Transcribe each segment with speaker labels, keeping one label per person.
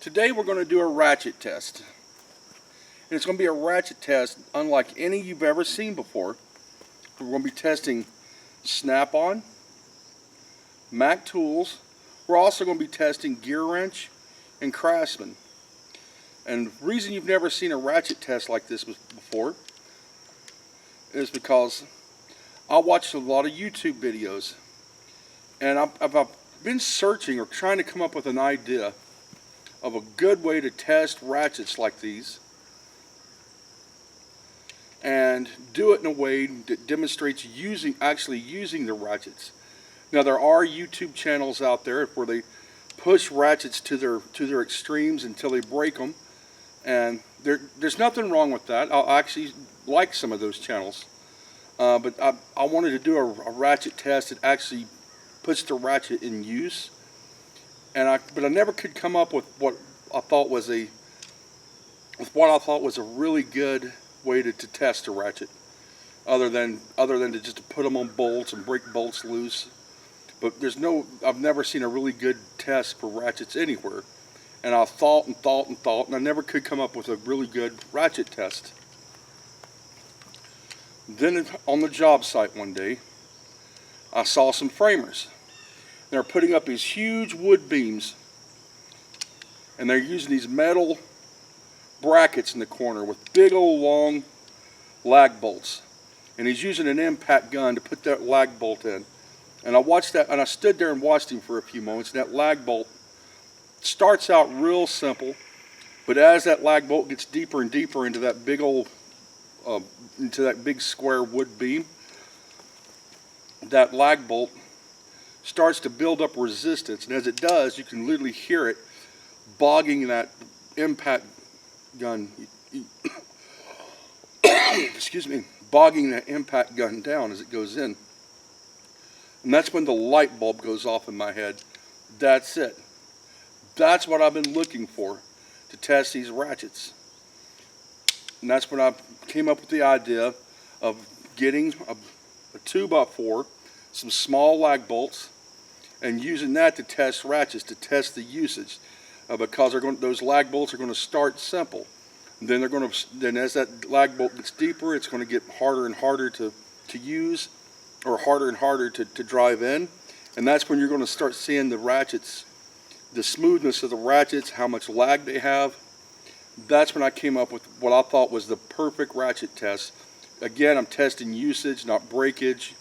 Speaker 1: Today we're going to do a ratchet test. And it's going to be a ratchet test unlike any you've ever seen before. We're going to be testing Snap-on, Mac tools. We're also going to be testing GearWrench and Craftsman. And the reason you've never seen a ratchet test like this before is because I watched a lot of YouTube videos, and I've been searching or trying to come up with an idea of a good way to test ratchets like these and do it in a way that demonstrates actually using the ratchets. Now, there are YouTube channels out there where they push ratchets to their extremes until they break them, and there's nothing wrong with that. I actually like some of those channels, but I wanted to do a ratchet test that actually puts the ratchet in use, but I never could come up with what I thought was a really good way to test a ratchet, other than to just put them on bolts and break bolts loose. But I've never seen a really good test for ratchets anywhere. And I thought, and I never could come up with a really good ratchet test. Then on the job site one day, I saw some framers. They're putting up these huge wood beams, and they're using these metal brackets in the corner with big old long lag bolts. And he's using an impact gun to put that lag bolt in. And I watched that, and I stood there and watched him for a few moments. And that lag bolt starts out real simple, but as that lag bolt gets deeper and deeper into that big old, into that big square wood beam, that lag bolt starts to build up resistance. And as it does, you can literally hear it bogging that impact gun, excuse me, bogging that impact gun down as it goes in. And that's when the light bulb goes off in my head. That's it. That's what I've been looking for to test these ratchets. And that's when I came up with the idea of getting a 2x4, some small lag bolts, and using that to test ratchets, to test the usage. Because those lag bolts are going to start simple. And then as that lag bolt gets deeper, it's going to get harder and harder to use, or harder and harder to drive in. And that's when you're going to start seeing the ratchets, the smoothness of the ratchets, how much lag they have. That's when I came up with what I thought was the perfect ratchet test. Again, I'm testing usage, not breakage.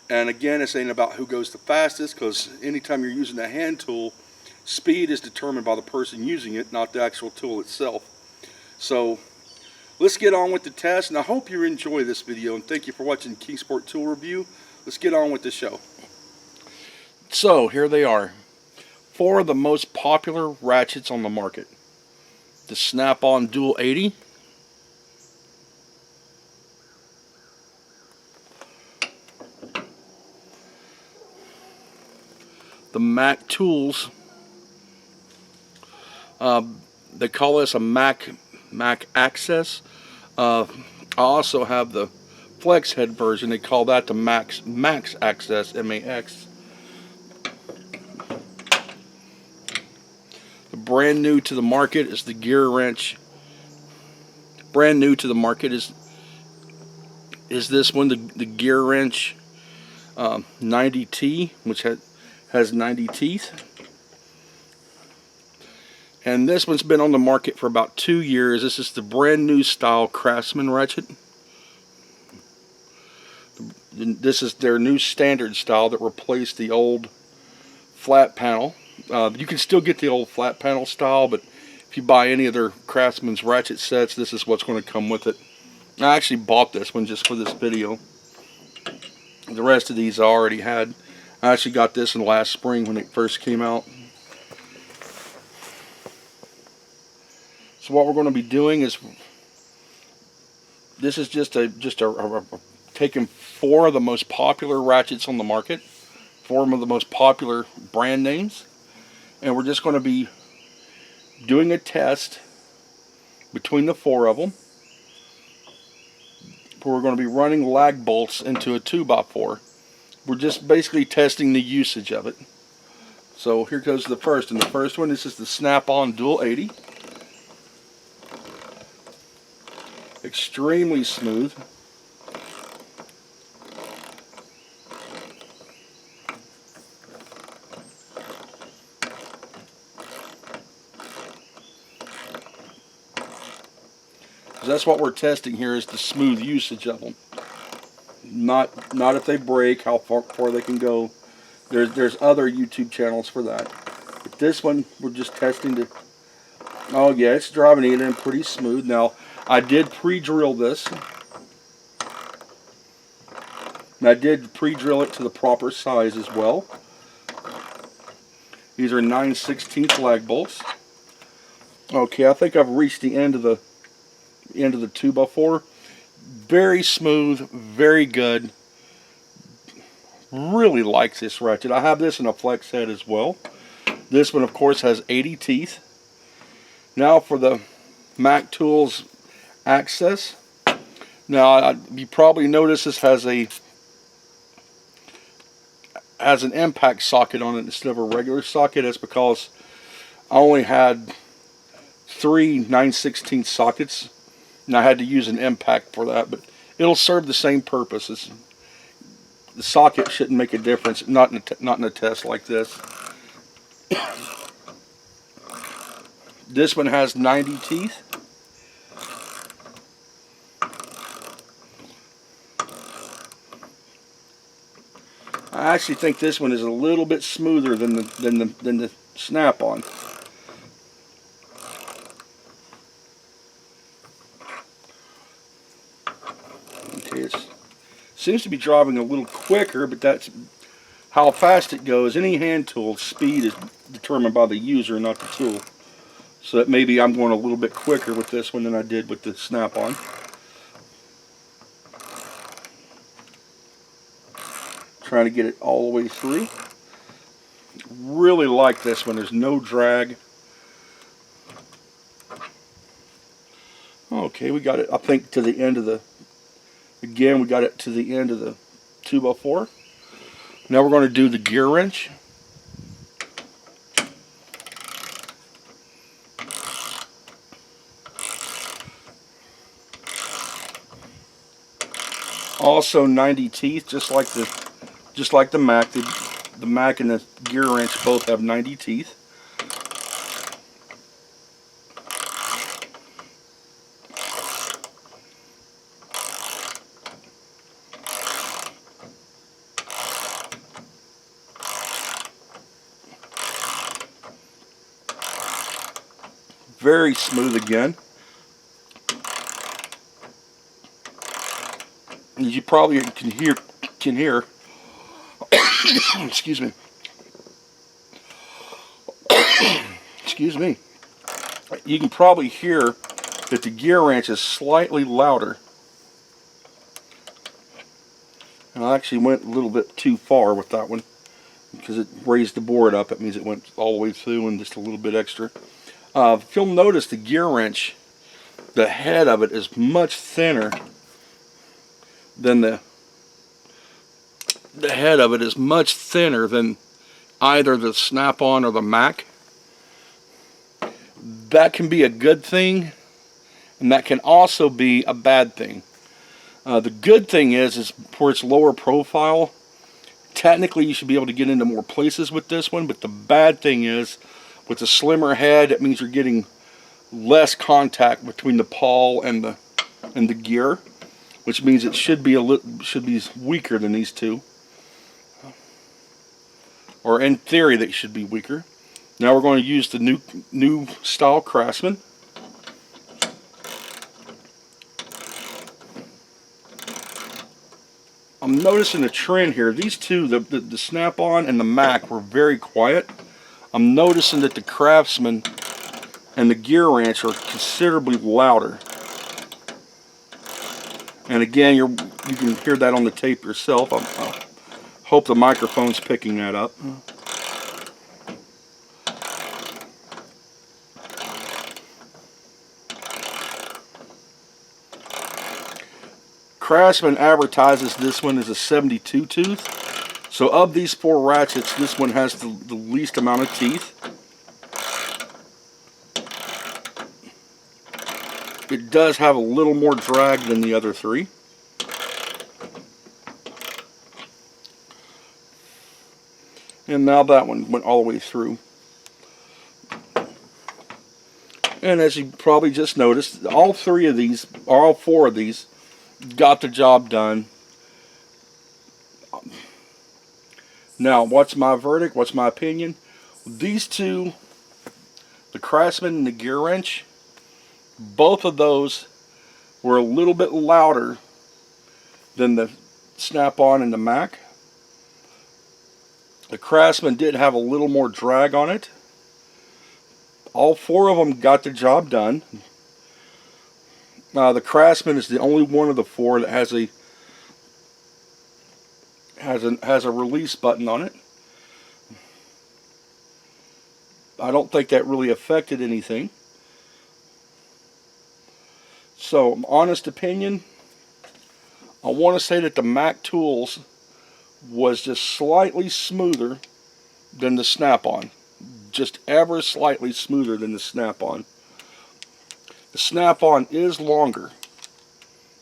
Speaker 1: And again, this ain't about who goes the fastest, because anytime you're using a hand tool, speed is determined by the person using it, not the actual tool itself. So let's get on with the test, and I hope you enjoy this video, and thank you for watching Kingsport Tool Review. Let's get on with the show. So here they are, 4 of the most popular ratchets on the market. The Snap-on Dual 80, the Mac tools, they call this a Mac Access. I also have the flex head version. They call that the Max Access, MAX. The brand new to the market is the GearWrench. Brand new to the market is this one, the GearWrench 90T, which has 90 teeth. And this one's been on the market for about 2 years. This is the brand new style Craftsman ratchet. This is their new standard style that replaced the old flat panel. You can still get the old flat panel style, but if you buy any of their Craftsman's ratchet sets, this is what's going to come with it. I actually bought this one just for this video. The rest of these I already had. I actually got this in last spring when it first came out. So what we're going to be doing is, this is just taking 4 of the most popular ratchets on the market, 4 of the most popular brand names, and we're just going to be doing a test between the 4 of them. We're going to be running lag bolts into a 2x4. We're just basically testing the usage of it. So here goes the first. And the first one, this is the Snap-on Dual 80. Extremely smooth. That's what we're testing here, is the smooth usage of them. Not if they break, how far they can go. There's other YouTube channels for that. But this one, we're just testing to. Oh yeah, it's driving it in pretty smooth. Now, I did pre-drill this. And I did pre-drill it to the proper size as well. These are 9/16 lag bolts. Okay, I think I've reached the end of the 2x4. Very smooth, very good. Really like this ratchet. I have this in a flex head as well. This one, of course, has 80 teeth. Now for the Mac Tools access. Now, you probably notice this has an impact socket on it instead of a regular socket. That's because I only had 3 9/16 sockets, and I had to use an impact for that. But it'll serve the same purpose. The socket shouldn't make a difference, not in a test like this. This one has 90 teeth. I actually think this one is a little bit smoother than the Snap-on. Okay, it seems to be driving a little quicker, but that's how fast it goes. Any hand tool speed is determined by the user, not the tool. So that maybe I'm going a little bit quicker with this one than I did with the Snap-on. Trying to get it all the way through. Really like this one. There's no drag. Okay, we got it, I think, to the end of the, again, we got it to the end of the 2x4. Now we're going to do the gear wrench. Also 90 teeth, just like the Mac. The Mac and the gear wrench both have 90 teeth. Very smooth again. As you probably can hear. Excuse me. Excuse me. You can probably hear that the gear wrench is slightly louder. And I actually went a little bit too far with that one because it raised the board up. That means it went all the way through and just a little bit extra. If you'll notice, the gear wrench, the head of it is much thinner than the head of it is much thinner than either the Snap-on or the Mac. That can be a good thing, and that can also be a bad thing. The good thing is for its lower profile, technically you should be able to get into more places with this one, but the bad thing is with the slimmer head, it means you're getting less contact between the pawl and the gear, which means it should be weaker than these two. Or in theory, they should be weaker. Now we're going to use the new style Craftsman. I'm noticing a trend here. These two, the Snap-on and the Mac, were very quiet. I'm noticing that the Craftsman and the gear wrench are considerably louder. And again, you can hear that on the tape yourself. I hope the microphone's picking that up. Craftsman advertises this one as a 72 tooth. So of these 4 ratchets, this one has the least amount of teeth. It does have a little more drag than the other 3. And now that one went all the way through. And as you probably just noticed, all 4 of these got the job done. Now, what's my verdict? What's my opinion? These 2, the Craftsman and the GearWrench, both of those were a little bit louder than the Snap-on and the Mac. The Craftsman did have a little more drag on it. All 4 of them got the job done. The Craftsman is the only one of the 4 that has a release button on it. I don't think that really affected anything. So, honest opinion, I want to say that the Mac Tools was just slightly smoother than the Snap-on. Just ever slightly smoother than the Snap-on. The Snap-on is longer.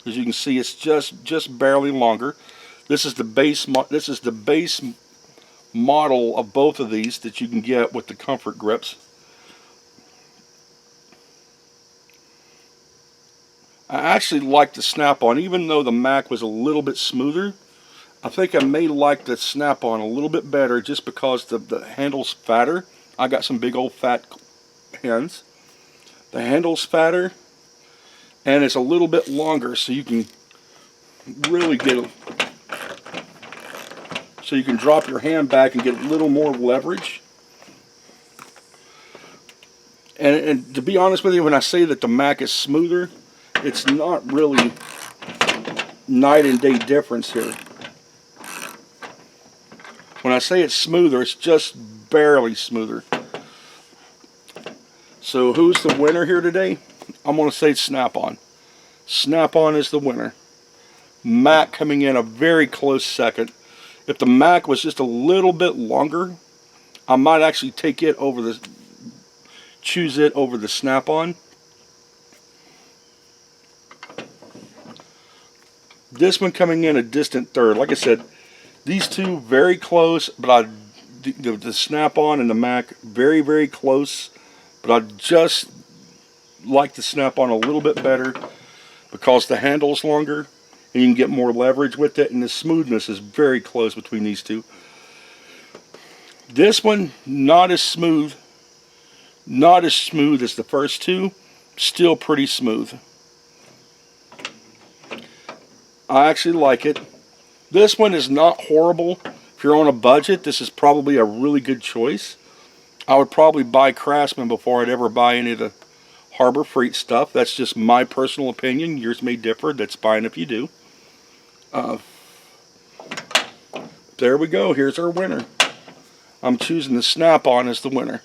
Speaker 1: As you can see, it's just barely longer. This is the base model of both of these that you can get with the comfort grips. I actually like the Snap-on, even though the Mac was a little bit smoother. I think I may like the Snap-on a little bit better just because the handle's fatter. I got some big old fat hands. The handle's fatter and it's a little bit longer, so you can really so you can drop your hand back and get a little more leverage. And to be honest with you, when I say that the Mac is smoother, it's not really night and day difference here. When I say it's smoother, it's just barely smoother. So who's the winner here today? I'm going to say Snap-on. Snap-on is the winner. Mac coming in a very close second. If the Mac was just a little bit longer, I might actually choose it over the Snap-on. This one coming in a distant third. Like I said, these 2 very close, but the Snap-on and the Mac very, very close, but I just like the Snap-on a little bit better because the handle's longer and you can get more leverage with it, and the smoothness is very close between these 2. This one, not as smooth as the first 2, still pretty smooth. I actually like it. This one is not horrible. If you're on a budget, this is probably a really good choice. I would probably buy Craftsman before I'd ever buy any of the Harbor Freight stuff. That's just my personal opinion. Yours may differ. That's fine if you do. There we go. Here's our winner. I'm choosing the Snap-on as the winner.